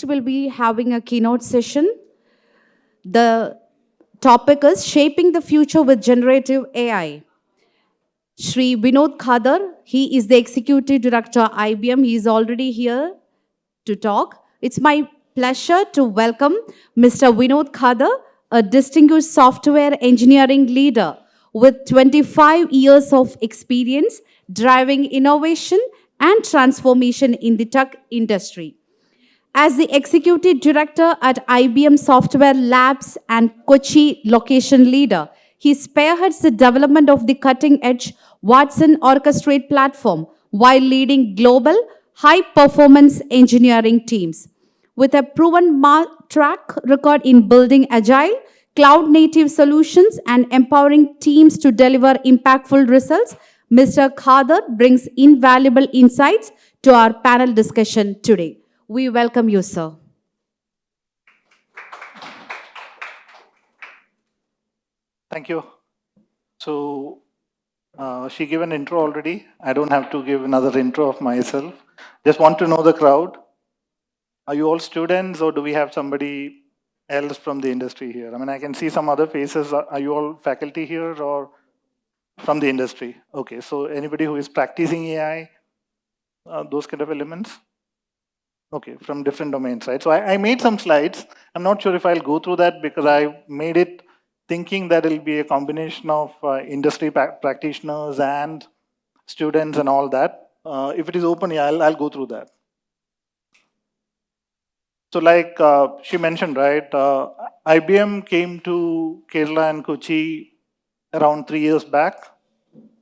will be having a keynote session. The topic is Shaping the Future with Generative AI. Shri Vinod Khader, he is the Executive Director IBM. He is already here to talk. It's my pleasure to welcome Mr. Vinod Khader, a distinguished software engineering leader with 25 years of experience driving innovation and transformation in the tech industry. As the executive director at IBM Software Labs and Kochi location leader, he spearheads the development of the cutting edge Watson Orchestrate platform while leading global high performance engineering teams. With a proven track record in building agile, cloud native solutions and empowering teams to deliver impactful results, Mr. Khader brings invaluable insights to our panel discussion today. We welcome you, sir. Thank you. So, she gave an intro already. I don't have to give another intro of myself. Just want to know the crowd. Are you all students or do we have somebody else from the industry here? I mean, I can see some other faces. Are you all faculty here or from the industry? Okay, so anybody who is practicing AI, those kind of elements? Okay, from different domains, right? So I made some slides. I'm not sure if I'll go through that because I made it thinking that it'll be a combination of industry practitioners and students and all that. If it is open, yeah, I'll go through that. So like she mentioned, right, IBM came to Kerala and Kochi around 3 years back,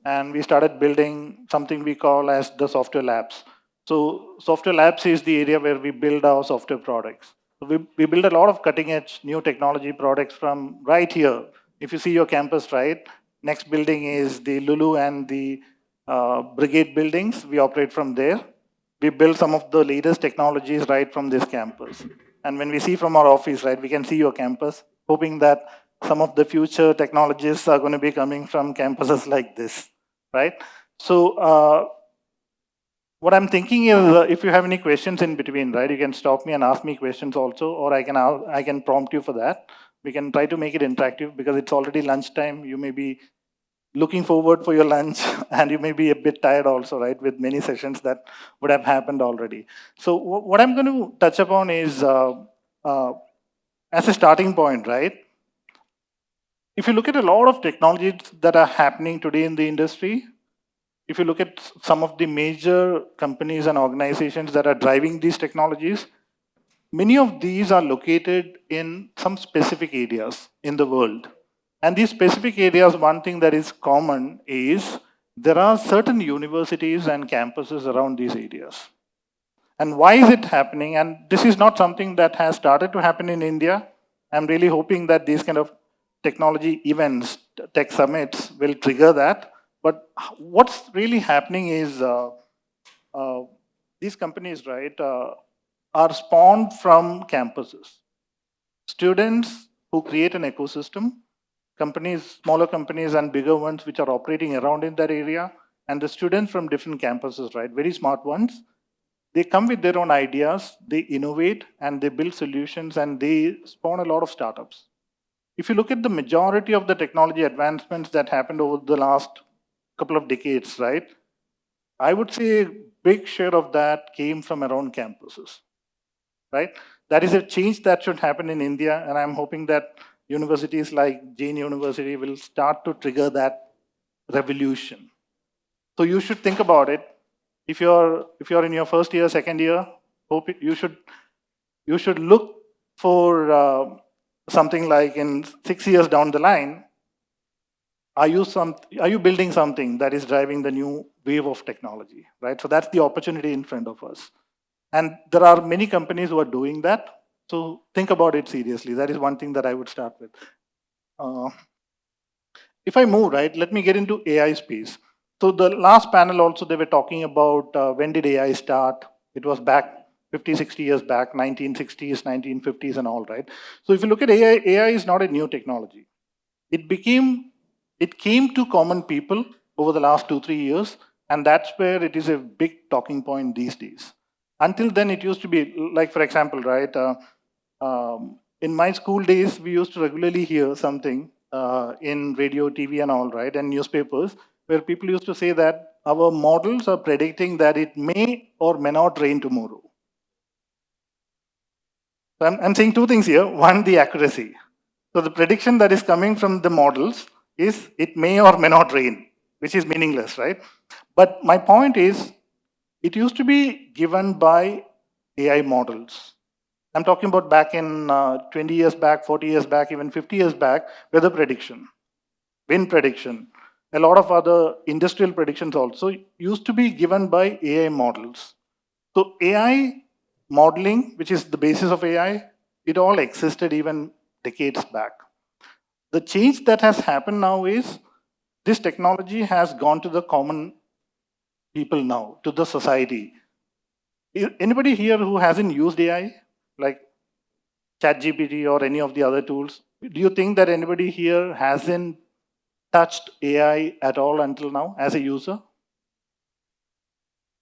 and we started building something we call as the software labs. So software labs is the area where we build our software products. So we build a lot of cutting edge new technology products from right here. If you see your campus, right, next building is the Lulu and the Brigade buildings. We operate from there. We build some of the latest technologies right from this campus. And when we see from our office, right, we can see your campus, hoping that some of the future technologies are going to be coming from campuses like this, right? So what I'm thinking is, if you have any questions in between, right, you can stop me and ask me questions also, or I can prompt you for that. We can try to make it interactive because it's already lunchtime. You may be looking forward for your lunch and you may be a bit tired also, right, with many sessions that would have happened already. So what I'm going to touch upon is, as a starting point, right, if you look at a lot of technologies that are happening today in the industry, if you look at some of the major companies and organizations that are driving these technologies, many of these are located in some specific areas in the world. And these specific areas, one thing that is common is there are certain universities and campuses around these areas. And why is it happening? And this is not something that has started to happen in India. I'm really hoping that these kind of technology events, tech summits will trigger that. But what's really happening is these companies, right, are spawned from campuses. Students who create an ecosystem, companies, smaller companies and bigger ones which are operating around in that area, and the students from different campuses, right, very smart ones, they come with their own ideas, they innovate and they build solutions and they spawn a lot of startups. If you look at the majority of the technology advancements that happened over the last couple of decades, right, I would say a big share of that came from around campuses, right? That is a change that should happen in India, and I'm hoping that universities like Jain University will start to trigger that revolution. So you should think about it. If you're in your first year, second year, you should look for something like in 6 years down the line. Are you building something that is driving the new wave of technology, right? So that's the opportunity in front of us. And there are many companies who are doing that. So think about it seriously. That is one thing that I would start with. If I move, right, let me get into AI space. So the last panel also, they were talking about when did AI start? It was back 50, 60 years back, 1960s, 1950s and all, right? So if you look at AI is not a new technology. It came to common people over the last 2-3 years, and that's where it is a big talking point these days. Until then, it used to be like, for example, right? In my school days, we used to regularly hear something in radio, TV, and all, right, and newspapers, where people used to say that our models are predicting that it may or may not rain tomorrow. So I'm saying two things here. One, the accuracy. So the prediction that is coming from the models is it may or may not rain, which is meaningless, right? But my point is, it used to be given by AI models. I'm talking about back in 20 years back, 40 years back, even 50 years back, weather prediction, wind prediction, a lot of other industrial predictions also used to be given by AI models. So AI modeling, which is the basis of AI, it all existed even decades back. The change that has happened now is this technology has gone to the common people now, to the society. Anybody here who hasn't used AI, like ChatGPT or any of the other tools, do you think that anybody here hasn't touched AI at all until now as a user?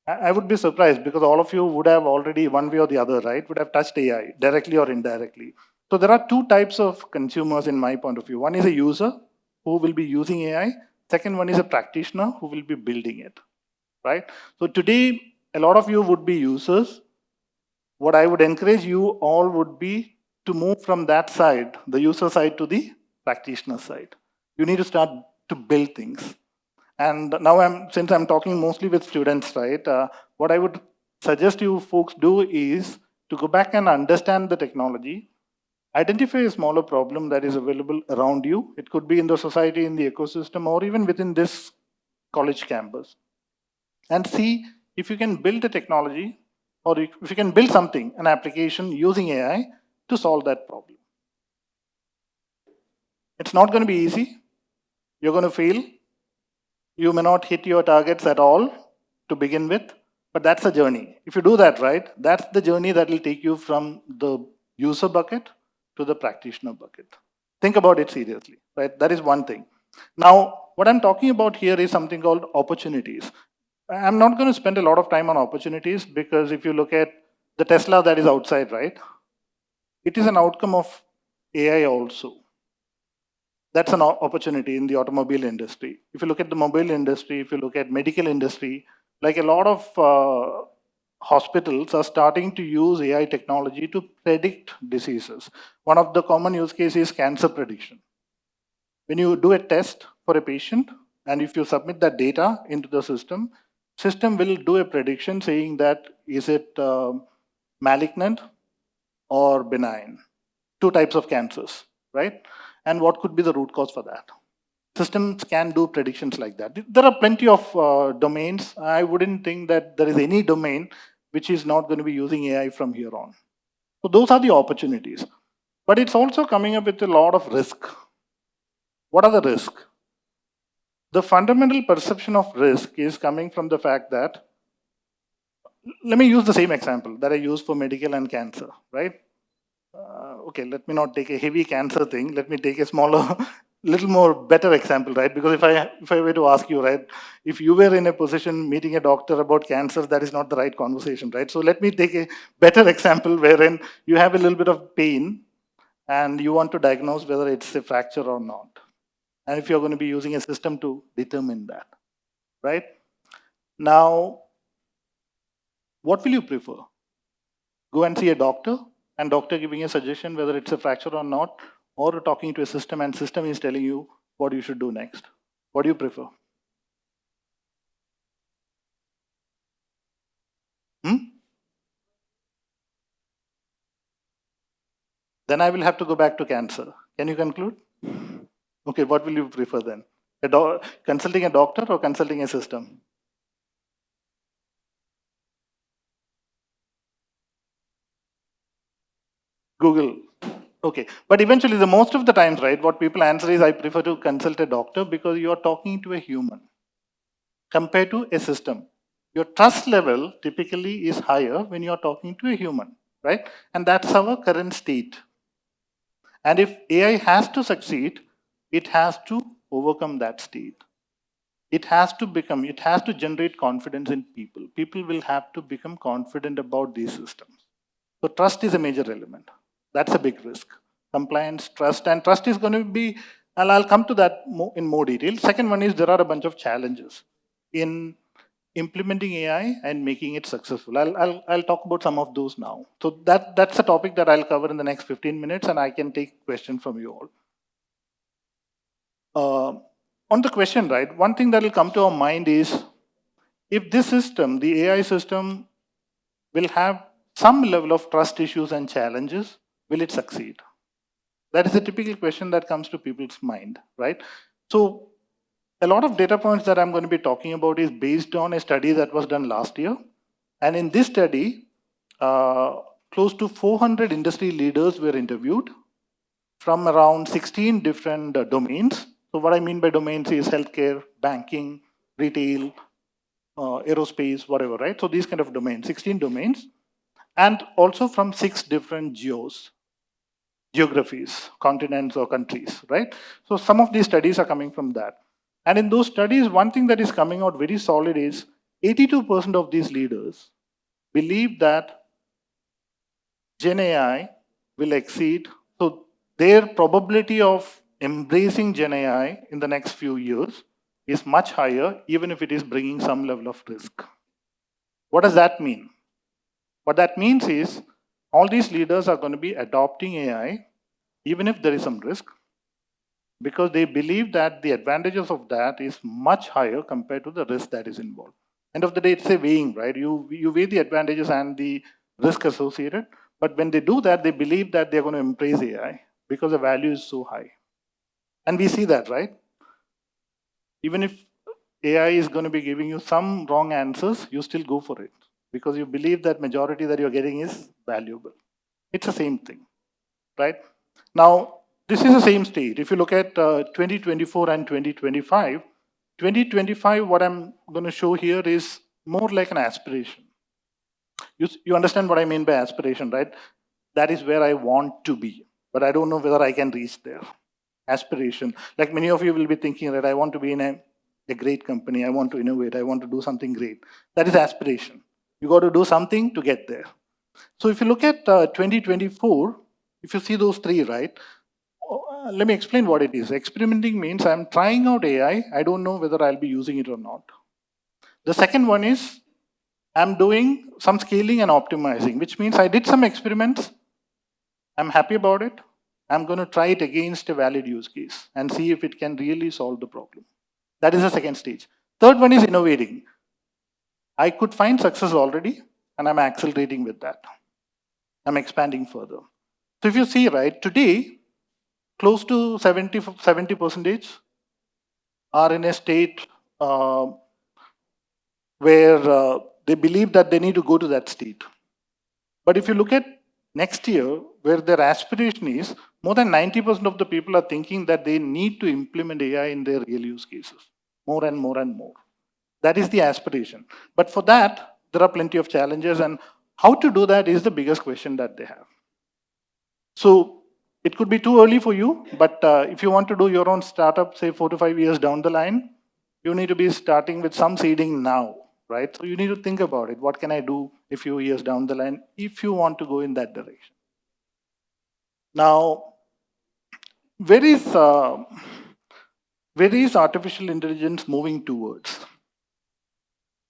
I would be surprised because all of you would have already, one way or the other, right, would have touched AI directly or indirectly. So there are two types of consumers in my point of view. One is a user who will be using AI. Second one is a practitioner who will be building it, right? So today, a lot of you would be users. What I would encourage you all would be to move from that side, the user side, to the practitioner side. You need to start to build things. And now since I'm talking mostly with students, right, what I would suggest you folks do is to go back and understand the technology, identify a smaller problem that is available around you. It could be in the society, in the ecosystem, or even within this college campus. And see if you can build a technology or if you can build something, an application using AI to solve that problem. It's not going to be easy. You're going to fail. You may not hit your targets at all to begin with, but that's a journey. If you do that right, that's the journey that will take you from the user bucket to the practitioner bucket. Think about it seriously, right? That is one thing. Now, what I'm talking about here is something called opportunities. I'm not going to spend a lot of time on opportunities because if you look at the Tesla that is outside, right, it is an outcome of AI also. That's an opportunity in the automobile industry. If you look at the mobile industry, if you look at medical industry, like a lot of hospitals are starting to use AI technology to predict diseases. One of the common use cases is cancer prediction. When you do a test for a patient, and if you submit that data into the system will do a prediction saying that is it malignant or benign. Two types of cancers, right? And what could be the root cause for that? Systems can do predictions like that. There are plenty of domains. I wouldn't think that there is any domain which is not going to be using AI from here on. So those are the opportunities. But it's also coming up with a lot of risk. What are the risks? The fundamental perception of risk is coming from the fact that, let me use the same example that I use for medical and cancer, right? Okay, let me not take a heavy cancer thing. Let me take a smaller, little more better example, right? Because if I were to ask you, right, if you were in a position meeting a doctor about cancer, that is not the right conversation, right? So let me take a better example wherein you have a little bit of pain and you want to diagnose whether it's a fracture or not. And if you're going to be using a system to determine that, right? Now, what will you prefer? Go and see a doctor and doctor giving a suggestion whether it's a fracture or not, or talking to a system and system is telling you what you should do next. What do you prefer? Hmm? Then I will have to go back to cancer. Can you conclude? Okay, what will you prefer then? Consulting a doctor or consulting a system? Google. Okay, but eventually, the most of the times, right, what people answer is I prefer to consult a doctor because you are talking to a human compared to a system. Your trust level typically is higher when you're talking to a human, right? And that's our current state. And if AI has to succeed, it has to overcome that state. it has to generate confidence in people. People will have to become confident about these systems. So trust is a major element. That's a big risk. Compliance, trust, and trust is going to be, and I'll come to that in more detail. Second one is there are a bunch of challenges in implementing AI and making it successful. I'll talk about some of those now. So that's a topic that I'll cover in the next 15 minutes, and I can take questions from you all. On the question, right, one thing that will come to our mind is if this system, the AI system, will have some level of trust issues and challenges, will it succeed? That is a typical question that comes to people's mind, right? So a lot of data points that I'm going to be talking about is based on a study that was done last year. And in this study, close to 400 industry leaders were interviewed from around 16 different domains. So what I mean by domains is healthcare, banking, retail, aerospace, whatever, right? So these kind of domains, 16 domains, and also from 6 different geographies, continents or countries, right? So some of these studies are coming from that. And in those studies, one thing that is coming out very solid is 82% of these leaders believe that Gen AI will exceed, so their probability of embracing Gen AI in the next few years is much higher, even if it is bringing some level of risk. What does that mean? What that means is all these leaders are going to be adopting AI, even if there is some risk, because they believe that the advantages of that is much higher compared to the risk that is involved. End of the day, it's a weighing, right? You weigh the advantages and the risk associated, but when they do that, they believe that they're going to embrace AI because the value is so high. And we see that, right? Even if AI is going to be giving you some wrong answers, you still go for it because you believe that majority that you're getting is valuable. It's the same thing, right? Now, this is the same state. If you look at 2024 and 2025, 2025, what I'm going to show here is more like an aspiration. You understand what I mean by aspiration, right? That is where I want to be, but I don't know whether I can reach there. Aspiration. Like many of you will be thinking that I want to be in a great company, I want to innovate, I want to do something great. That is aspiration. You got to do something to get there. So if you look at 2024, if you see those three, right? Let me explain what it is. Experimenting means I'm trying out AI. I don't know whether I'll be using it or not. The second one is I'm doing some scaling and optimizing, which means I did some experiments. I'm happy about it. I'm going to try it against a valid use case and see if it can really solve the problem. That is the second stage. Third one is innovating. I could find success already, and I'm accelerating with that. I'm expanding further. So if you see, right, today, close to 70% are in a state where they believe that they need to go to that state. But if you look at next year, where their aspiration is, more than 90% of the people are thinking that they need to implement AI in their real use cases, more and more and more. That is the aspiration. But for that, there are plenty of challenges, and how to do that is the biggest question that they have. So it could be too early for you, but if you want to do your own startup, say 4 to 5 years down the line, you need to be starting with some seeding now, right? So you need to think about it. What can I do a few years down the line if you want to go in that direction? Now, where is artificial intelligence moving towards?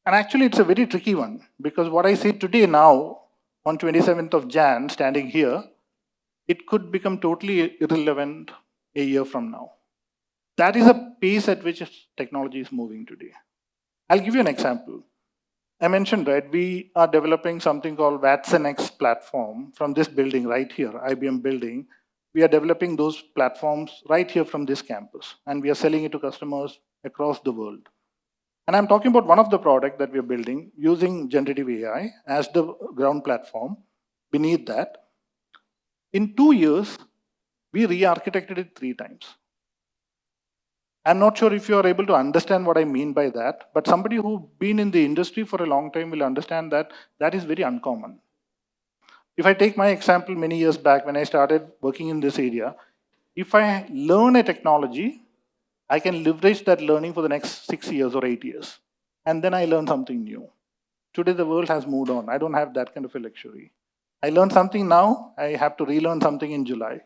And actually, it's a very tricky one because what I say today now, on 27th of Jan, standing here, it could become totally irrelevant a year from now. That is a pace at which technology is moving today. I'll give you an example. I mentioned, right, we are developing something called Watson X platform from this building right here, IBM building. We are developing those platforms right here from this campus, and we are selling it to customers across the world. And I'm talking about one of the products that we're building using generative AI as the ground platform. Beneath that, in 2 years, we re-architected it 3 times. I'm not sure if you are able to understand what I mean by that, but somebody who's been in the industry for a long time will understand that that is very uncommon. If I take my example many years back when I started working in this area, if I learn a technology, I can leverage that learning for the next 6 years or 8 years. And then I learn something new. Today, the world has moved on. I don't have that kind of a luxury. I learn something now, I have to relearn something in July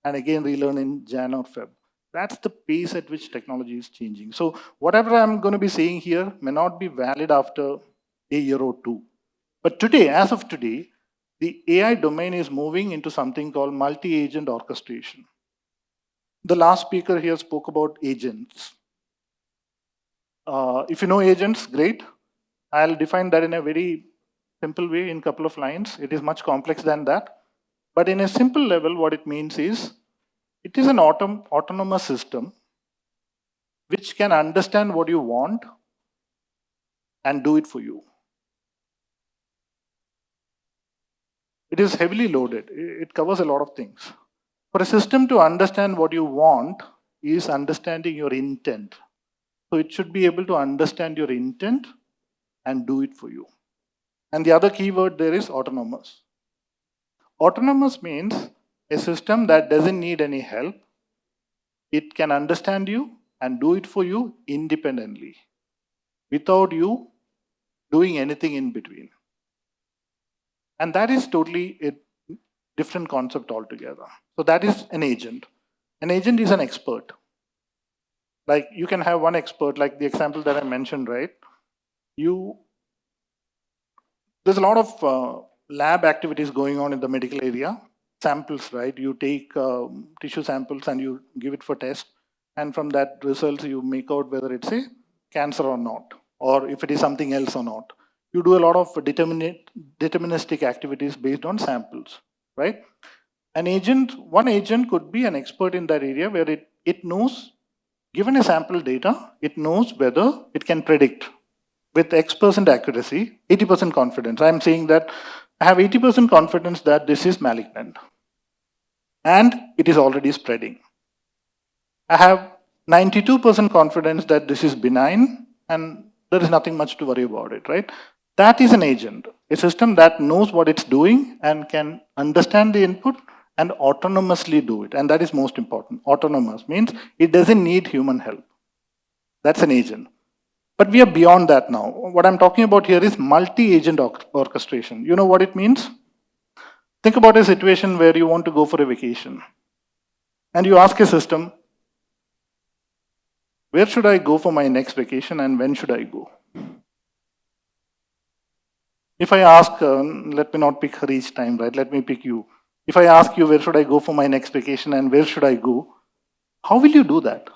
and again relearn in Jan or Feb. That's the pace at which technology is changing. So, whatever I'm going to be saying here may not be valid after a year or two. But today, as of today, the AI domain is moving into something called multi agent orchestration. The last speaker here spoke about agents. If you know agents, great. I'll define that in a very simple way in a couple of lines. It is much complex than that. But in a simple level, what it means is it is an autonomous system which can understand what you want and do it for you. It is heavily loaded. It covers a lot of things. For a system to understand what you want is understanding your intent. So it should be able to understand your intent and do it for you. And the other keyword there is autonomous. Autonomous means a system that doesn't need any help. It can understand you and do it for you independently without you doing anything in between. And that is totally a different concept altogether. So that is an agent. An agent is an expert. Like you can have one expert, like the example that I mentioned, right? There's a lot of lab activities going on in the medical area. Samples, right? You take tissue samples and you give it for test. And from that results, you make out whether it's a cancer or not, or if it is something else or not. You do a lot of deterministic activities based on samples, right? One agent could be an expert in that area where it knows, given a sample data, it knows whether it can predict with X% accuracy, 80% confidence. I'm saying that I have 80% confidence that this is malignant and it is already spreading. I have 92% confidence that this is benign and there is nothing much to worry about it, right? That is an agent, a system that knows what it's doing and can understand the input and autonomously do it. And that is most important. Autonomous means it doesn't need human help. That's an agent. But we are beyond that now. What I'm talking about here is multi-agent orchestration. You know what it means? Think about a situation where you want to go for a vacation and you ask a system, where should I go for my next vacation and when should I go? If I ask, let me not pick her each time, right? Let me pick you. If I ask you, where should I go for my next vacation and where should I go? How will you do that?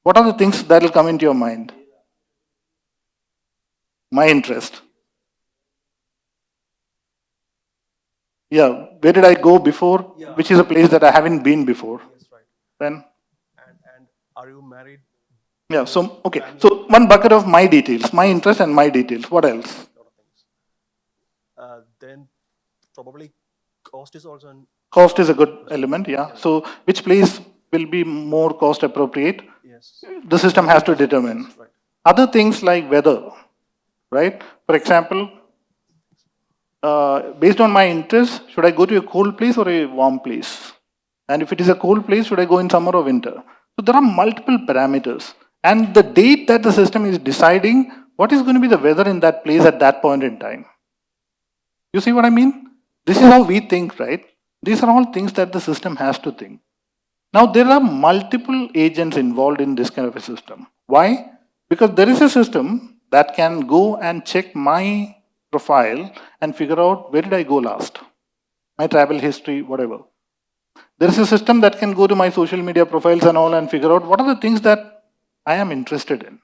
What are the things that will come into your mind? My interest. Yeah, where did I go before? Yeah. Which is a place that I haven't been before. Yes, right. Then, And are you married? yeah, so, okay. So one bucket of my details, my interest and my details. What else? Lot of things. Then probably cost is also an Cost is a good element, yeah. So which place will be more cost appropriate? yes. The system has to determine. Right. Other things like weather, right? For example, based on my interest, should I go to a cold place or a warm place? And if it is a cold place, should I go in summer or winter? So there are multiple parameters. And the date that the system is deciding what is going to be the weather in that place at that point in time. You see what I mean? This is how we think, right? These are all things that the system has to think. Now, there are multiple agents involved in this kind of a system. Why? Because there is a system that can go and check my profile and figure out where did I go last, my travel history, whatever. There is a system that can go to my social media profiles and all and figure out what are the things that I am interested in.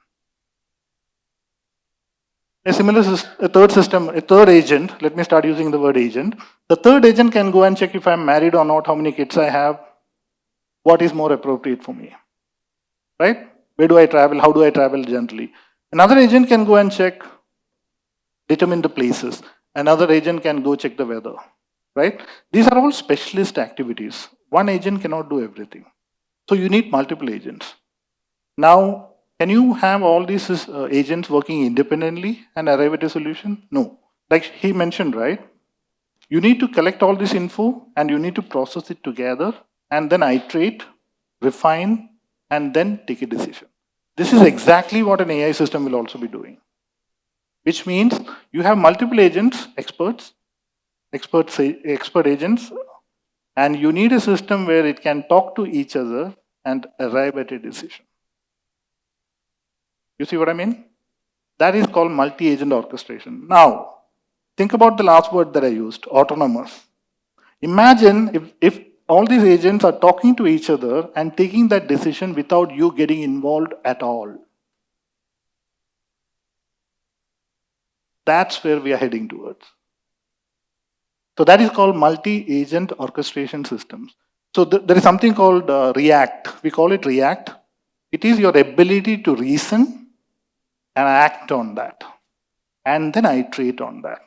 A third agent, let me start using the word agent. The third agent can go and check if I'm married or not, how many kids I have, what is more appropriate for me, right? Where do I travel? How do I travel generally? Another agent can go and check, determine the places. Another agent can go check the weather, right? These are all specialist activities. One agent cannot do everything. So you need multiple agents. Now, can you have all these agents working independently and arrive at a solution? No. Like he mentioned, right? You need to collect all this info and you need to process it together and then iterate, refine, and then take a decision. This is exactly what an AI system will also be doing, which means you have multiple agents, expert agents, and you need a system where it can talk to each other and arrive at a decision. You see what I mean? That is called multi-agent orchestration. Now, think about the last word that I used, autonomous. Imagine if all these agents are talking to each other and taking that decision without you getting involved at all. That's where we are heading towards. So that is called multi-agent orchestration systems. So there is something called React. We call it React. It is your ability to reason and act on that, and then iterate on that.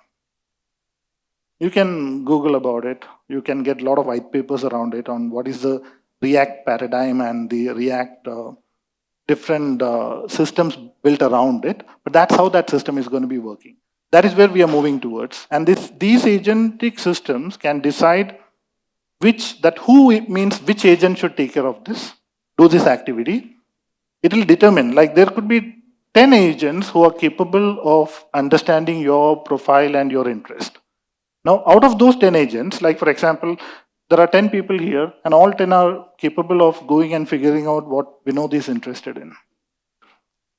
You can Google about it. You can get a lot of white papers around it on what is the React paradigm and the React different systems built around it. But that's how that system is going to be working. That is where we are moving towards. And these agentic systems can decide who means which agent should take care of this, do this activity. It will determine, like there could be 10 agents who are capable of understanding your profile and your interest. Now, out of those 10 agents, like for example, there are 10 people here, and all 10 are capable of going and figuring out what Vinod is interested in.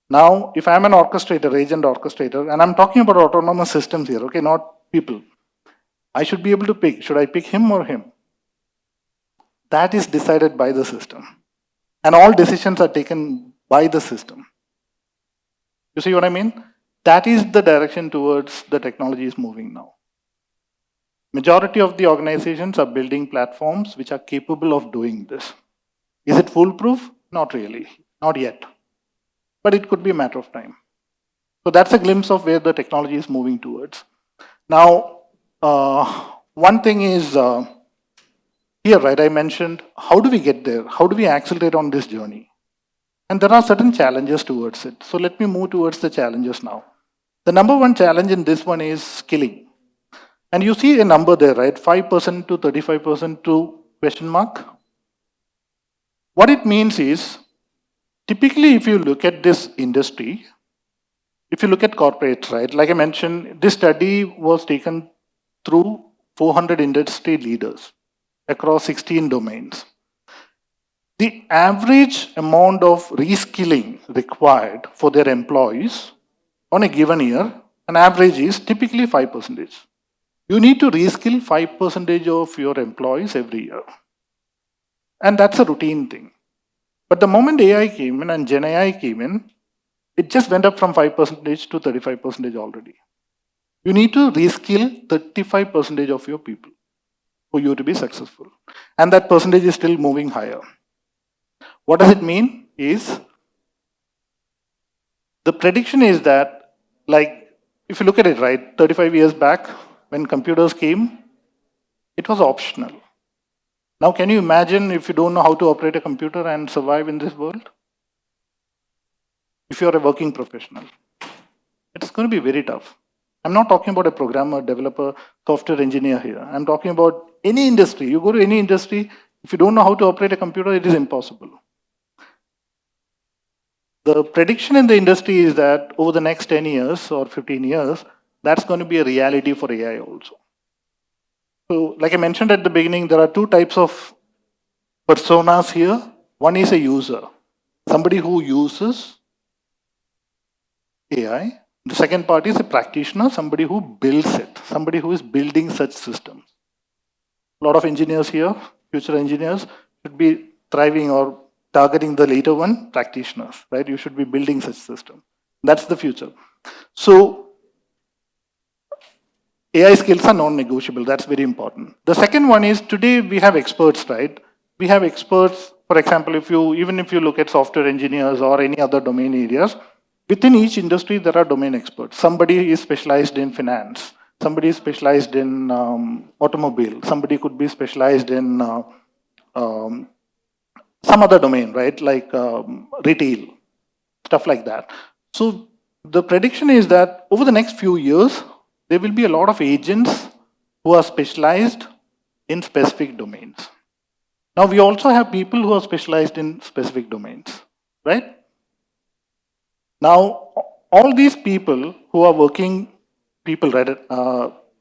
Now, if I'm an orchestrator, agent orchestrator, and I'm talking about autonomous systems here, okay, not people, I should be able to pick, should I pick him or him? That is decided by the system. And all decisions are taken by the system. You see what I mean? That is the direction towards the technology is moving now. Majority of the organizations are building platforms which are capable of doing this. Is it foolproof? Not really, not yet. But it could be a matter of time. So that's a glimpse of where the technology is moving towards. Now, one thing is here, right, I mentioned, how do we get there? How do we accelerate on this journey? And there are certain challenges towards it. So let me move towards the challenges now. The number one challenge in this one is skilling. And you see a number there, right? 5% to 35% to question mark. What it means is, typically if you look at this industry, if you look at corporates, right? Like I mentioned, this study was taken through 400 industry leaders across 16 domains. The average amount of reskilling required for their employees on a given year, an average is typically 5%. You need to reskill 5% of your employees every year. And that's a routine thing. But the moment AI came in and Gen AI came in, it just went up from 5% to 35% already. You need to reskill 35% of your people for you to be successful. And that percentage is still moving higher. What does it mean? Is the prediction is that, like, if you look at it, right, 35 years back, when computers came, it was optional. Now, can you imagine if you don't know how to operate a computer and survive in this world? If you're a working professional, it's going to be very tough. I'm not talking about a programmer, developer, software engineer here. I'm talking about any industry. You go to any industry, if you don't know how to operate a computer, it is impossible. The prediction in the industry is that over the next 10 years or 15 years, that's going to be a reality for AI also. So, like I mentioned at the beginning, there are two types of personas here. One is a user, somebody who uses AI. The second part is a practitioner, somebody who builds it, somebody who is building such systems. A lot of engineers here, future engineers, should be thriving or targeting the later one, practitioners, right? You should be building such systems. That's the future. So, AI skills are non-negotiable. That's very important. The second one is today we have experts, right? We have experts, for example, even if you look at software engineers or any other domain areas, within each industry there are domain experts. Somebody is specialized in finance. Somebody is specialized in automobile. Somebody could be specialized in some other domain, right? Like retail, stuff like that. So the prediction is that over the next few years, there will be a lot of agents who are specialized in specific domains. Now, we also have people who are specialized in specific domains, right? Now, all these people who are working people, right,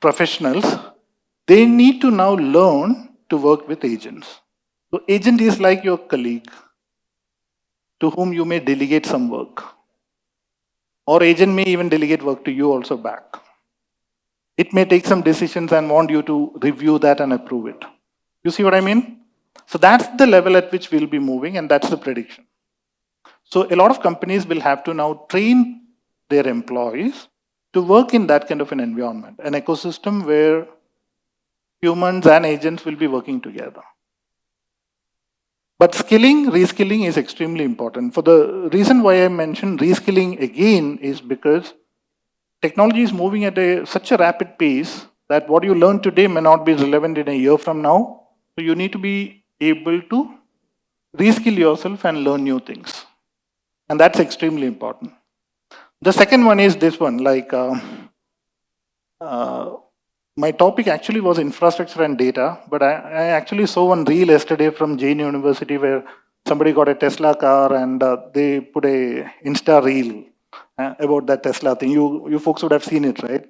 professionals, they need to now learn to work with agents. So, agent is like your colleague to whom you may delegate some work, or agent may even delegate work to you also back. It may take some decisions and want you to review that and approve it. You see what I mean? So that's the level at which we'll be moving, and that's the prediction. So a lot of companies will have to now train their employees to work in that kind of an environment, an ecosystem where humans and agents will be working together. But reskilling is extremely important. For the reason why I mentioned reskilling again is because technology is moving at such a rapid pace that what you learn today may not be relevant in a year from now. So you need to be able to reskill yourself and learn new things. And that's extremely important. The second one is this one, my topic actually was infrastructure and data, but I actually saw one reel yesterday from Jain University where somebody got a Tesla car and they put a Insta reel about that Tesla thing. You folks would have seen it, right?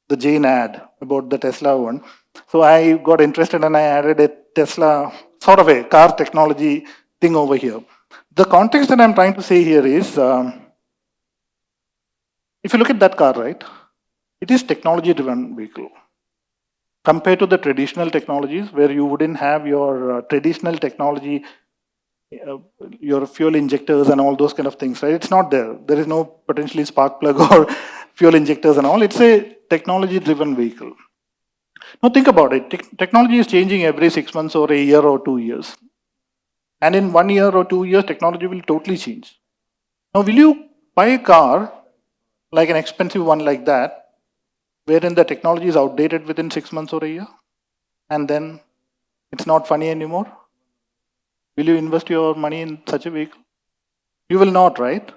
The Jain ad about the Tesla one. So I got interested and I added a Tesla, sort of a car technology thing over here. The context that I'm trying to say here is, if you look at that car, right, it is technology-driven vehicle. Compared to the traditional technologies where you wouldn't have your traditional technology, your fuel injectors and all those kind of things, right? It's not there. There is no potentially spark plug or fuel injectors and all. It's a technology-driven vehicle. Now think about it. Technology is changing every 6 months or a year or 2 years. And in 1 year or 2 years, technology will totally change. Now, will you buy a car, like an expensive one like that, wherein the technology is outdated within 6 months or a year, and then it's not funny anymore? Will you invest your money in such a vehicle? You will not, right?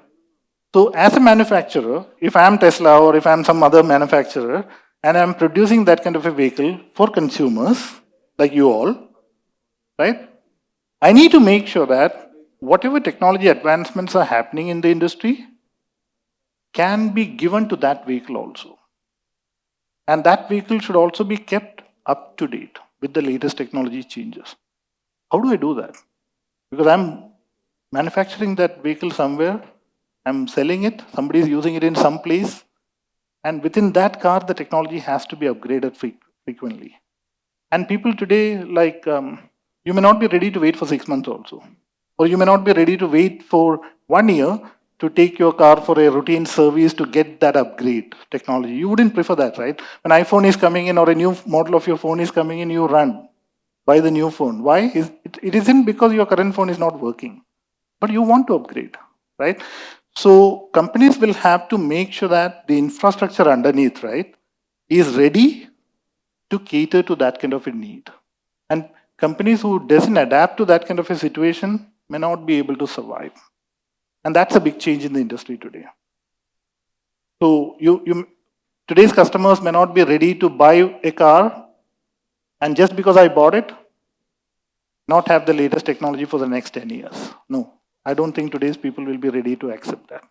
So as a manufacturer, if I'm Tesla or if I'm some other manufacturer, and I'm producing that kind of a vehicle for consumers, like you all, right? I need to make sure that whatever technology advancements are happening in the industry can be given to that vehicle also. And that vehicle should also be kept up to date with the latest technology changes. How do I do that? Because I'm manufacturing that vehicle somewhere, I'm selling it, somebody is using it in some place, and within that car, the technology has to be upgraded frequently. And people today, you may not be ready to wait for 6 months also. Or you may not be ready to wait for 1 year to take your car for a routine service to get that upgrade technology. You wouldn't prefer that, right? When iPhone is coming in or a new model of your phone is coming in, you run, buy the new phone. Why? It isn't because your current phone is not working, but you want to upgrade, right? So companies will have to make sure that the infrastructure underneath, right, is ready to cater to that kind of a need. And companies who doesn't adapt to that kind of a situation may not be able to survive. And that's a big change in the industry today. So today's customers may not be ready to buy a car, and just because I bought it, not have the latest technology for the next 10 years. No, I don't think today's people will be ready to accept that.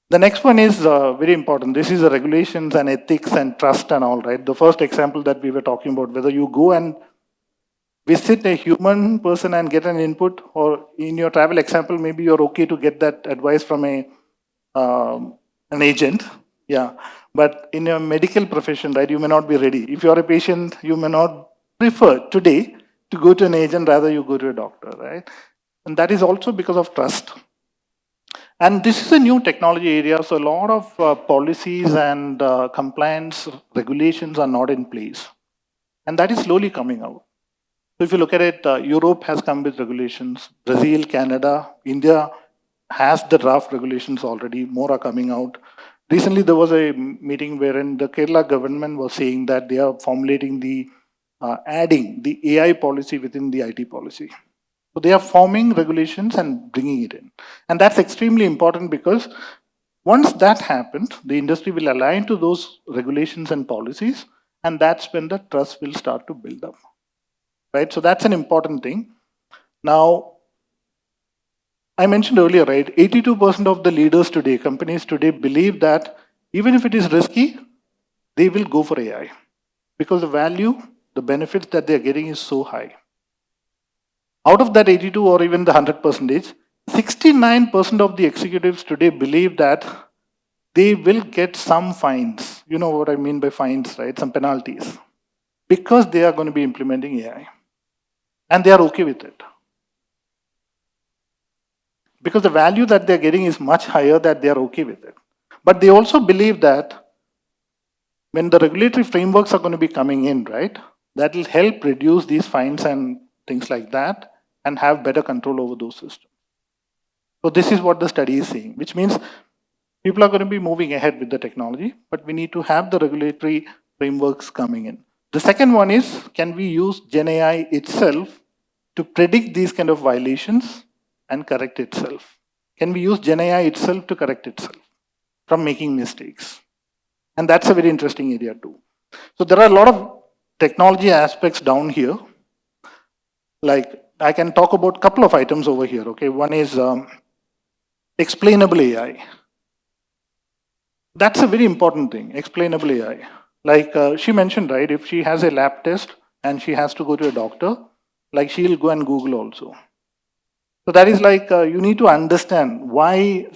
The next one is very important. This is the regulations and ethics and trust and all, right? The first example that we were talking about, whether you go and visit a human person and get an input, or in your travel example, maybe you're okay to get that advice from an agent. Yeah. But in a medical profession, right, you may not be ready. If you're a patient, you may not prefer today to go to an agent, rather you go to a doctor, right? And that is also because of trust. And this is a new technology area, so a lot of policies and compliance regulations are not in place. And that is slowly coming out. So if you look at it, Europe has come with regulations, Brazil, Canada, India has the draft regulations already, more are coming out. Recently, there was a meeting wherein the Kerala government was saying that they are formulating adding the AI policy within the IT policy. So they are forming regulations and bringing it in. And that's extremely important because once that happens, the industry will align to those regulations and policies, and that's when the trust will start to build up. right? So that's an important thing. Now, I mentioned earlier, right? 82% of the leaders today, companies today, believe that even if it is risky, they will go for AI because the value, the benefits that they are getting is so high. Out of that 82 or even the 100 percentage, 69% of the executives today believe that they will get some fines. You know what I mean by fines, right? Some penalties. Because they are going to be implementing AI. And they are okay with it. Because the value that they're getting is much higher that they are okay with it. But they also believe that when the regulatory frameworks are going to be coming in, right, that will help reduce these fines and things like that and have better control over those systems. So this is what the study is saying, which means people are going to be moving ahead with the technology, but we need to have the regulatory frameworks coming in. The second one is, can we use Gen AI itself to predict these kind of violations and correct itself? Can we use Gen AI itself to correct itself from making mistakes? And that's a very interesting area too. So there are a lot of technology aspects down here. Like I can talk about a couple of items over here. Okay, one is explainable AI. That's a very important thing, explainable AI. Like she mentioned, right, if she has a lab test and she has to go to a doctor, like she'll go and Google also. So that is like you need to understand why,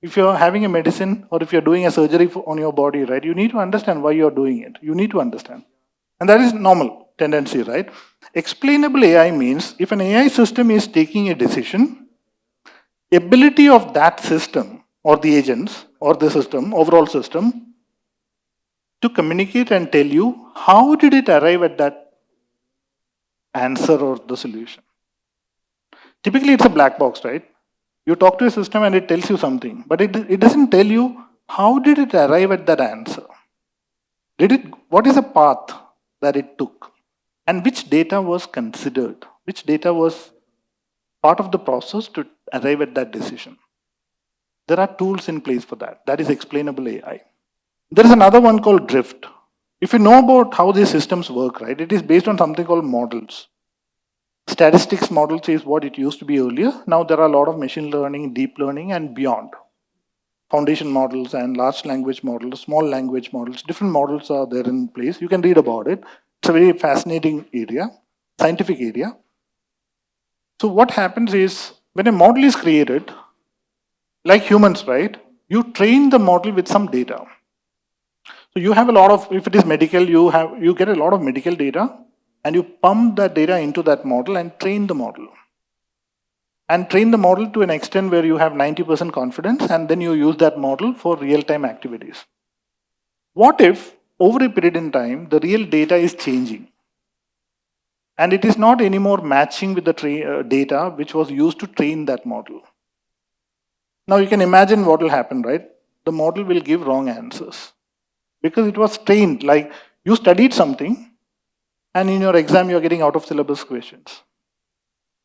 if you're having a medicine or if you're doing a surgery on your body, right, you need to understand why you're doing it. You need to understand. And that is normal tendency, right? Explainable AI means if an AI system is taking a decision, ability of that system or the agents or the system, overall system, to communicate and tell you how did it arrive at that answer or the solution. Typically, it's a black box, right? You talk to a system and it tells you something, but it doesn't tell you how did it arrive at that answer. What is the path that it took? And which data was considered? Which data was part of the process to arrive at that decision? There are tools in place for that. That is explainable AI. There is another one called drift. If you know about how these systems work, right, it is based on something called models. Statistics models is what it used to be earlier. Now there are a lot of machine learning, deep learning, and beyond. Foundation models and large language models, small language models, different models are there in place. You can read about it. It's a very fascinating area, scientific area. So what happens is when a model is created, like humans, right, you train the model with some data. So you have a lot of, if it is medical, you get a lot of medical data and you pump that data into that model and train the model. And train the model to an extent where you have 90% confidence and then you use that model for real-time activities. What if over a period in time, the real data is changing and it is not anymore matching with the data which was used to train that model? Now you can imagine what will happen, right? The model will give wrong answers because it was trained, like you studied something and in your exam you're getting out of syllabus questions,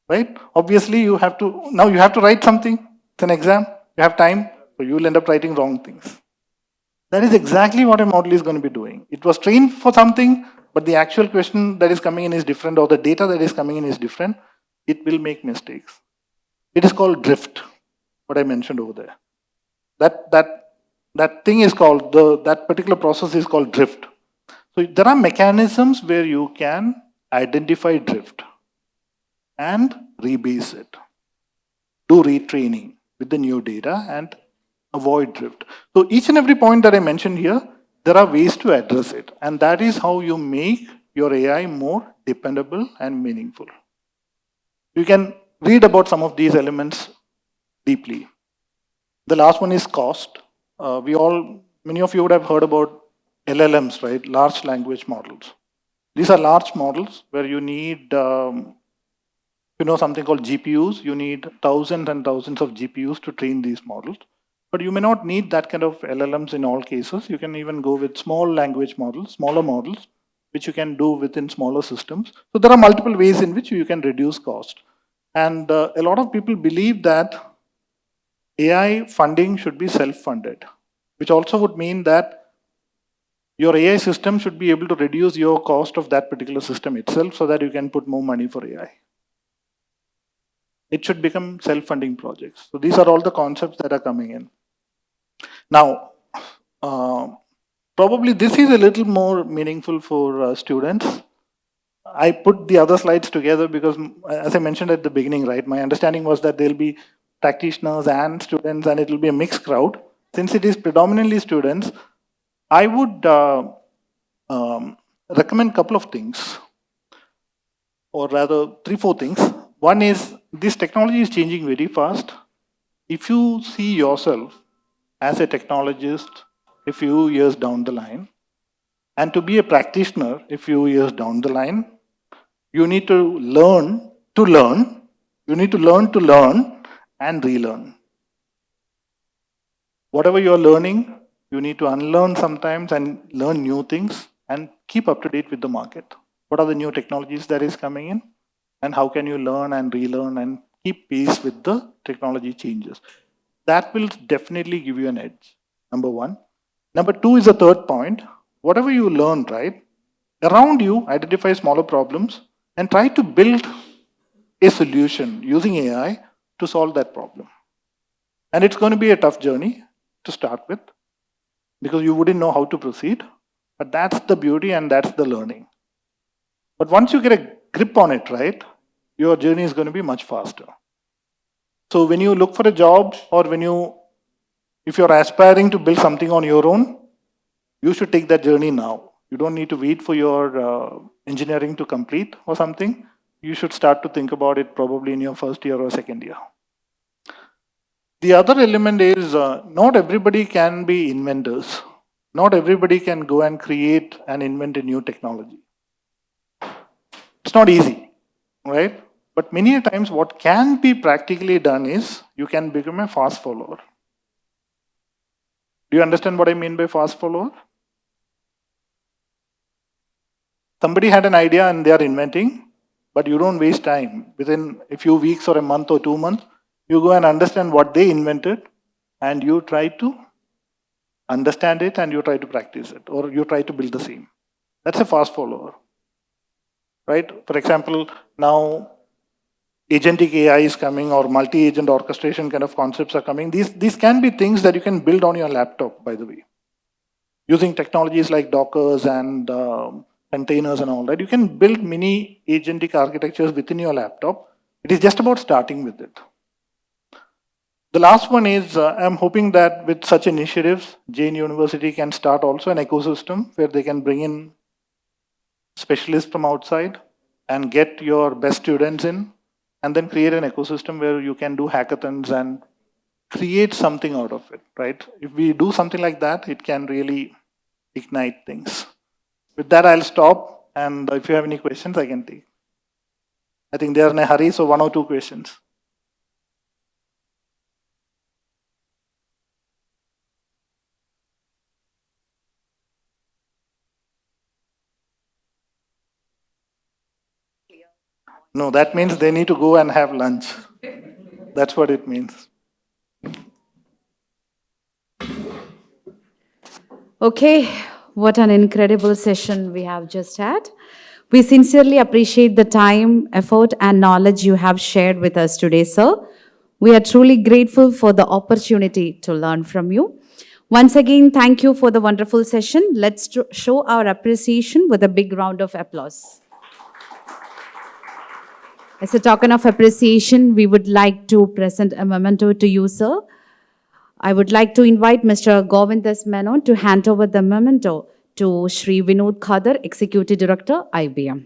right? Obviously you have to write something. It's an exam, you have time, so you will end up writing wrong things. That is exactly what a model is going to be doing. It was trained for something, but the actual question that is coming in is different, or the data that is coming in is different. It will make mistakes. It is called drift, what I mentioned over there. That thing is called, that particular process is called drift. So there are mechanisms where you can identify drift and rebase it, do retraining with the new data and avoid drift. So each and every point that I mentioned here, there are ways to address it. And that is how you make your AI more dependable and meaningful. You can read about some of these elements deeply. The last one is cost. Many of you would have heard about LLMs, right? Large language models. These are large models where you need, something called GPUs. You need thousands and thousands of GPUs to train these models. But you may not need that kind of LLMs in all cases. You can even go with small language models, smaller models, which you can do within smaller systems. So there are multiple ways in which you can reduce cost. And a lot of people believe that AI funding should be self-funded, which also would mean that Your AI system should be able to reduce your cost of that particular system itself so that you can put more money for AI. It should become self-funding projects. So these are all the concepts that are coming in. Now, probably this is a little more meaningful for students. I put the other slides together because, as I mentioned at the beginning, right, my understanding was that there'll be practitioners and students and it will be a mixed crowd. Since it is predominantly students, I would recommend a couple of things, or rather 3-4 things. One is this technology is changing very fast. If you see yourself as a technologist a few years down the line, and to be a practitioner a few years down the line, you need to learn to learn, you need to learn and relearn. Whatever you're learning, you need to unlearn sometimes and learn new things and keep up to date with the market. What are the new technologies that is coming in? And how can you learn and relearn and keep pace with the technology changes? That will definitely give you an edge, number one. Number two is the third point. Whatever you learn, right, around you, identify smaller problems and try to build a solution using AI to solve that problem. And it's going to be a tough journey to start with because you wouldn't know how to proceed. But that's the beauty and that's the learning. But once you get a grip on it, right, your journey is going to be much faster. So when you look for a job or if you're aspiring to build something on your own, you should take that journey now. You don't need to wait for your engineering to complete or something. You should start to think about it probably in your first year or second year. The other element is not everybody can be inventors. Not everybody can go and create and invent a new technology. It's not easy, right? But many times what can be practically done is you can become a fast follower. Do you understand what I mean by fast follower? Somebody had an idea and they are inventing, but you don't waste time. Within a few weeks or a month or 2 months, you go and understand what they invented and you try to understand it and you try to practice it or you try to build the same. That's a fast follower, right? For example, now agentic AI is coming or multi-agent orchestration kind of concepts are coming. These can be things that you can build on your laptop, by the way. Using technologies like Dockers and containers and all that, you can build mini agentic architectures within your laptop. It is just about starting with it. The last one is, I'm hoping that with such initiatives, Jain University can start also an ecosystem where they can bring in specialists from outside and get your best students in, and then create an ecosystem where you can do hackathons and create something out of it, right? If we do something like that, it can really ignite things. With that, I'll stop, and if you have any questions, I can take. I think they are in a hurry, so 1 or 2 questions. No, that means they need to go and have lunch. That's what it means. Okay, what an incredible session we have just had. We sincerely appreciate the time, effort, and knowledge you have shared with us today, sir. We are truly grateful for the opportunity to learn from you. Once again, thank you for the wonderful session. Let's show our appreciation with a big round of applause. As a token of appreciation, we would like to present a memento to you, sir. I would like to invite Mr. Govindas Menon to hand over the memento to Shri Vinod Khader, Executive Director, IBM.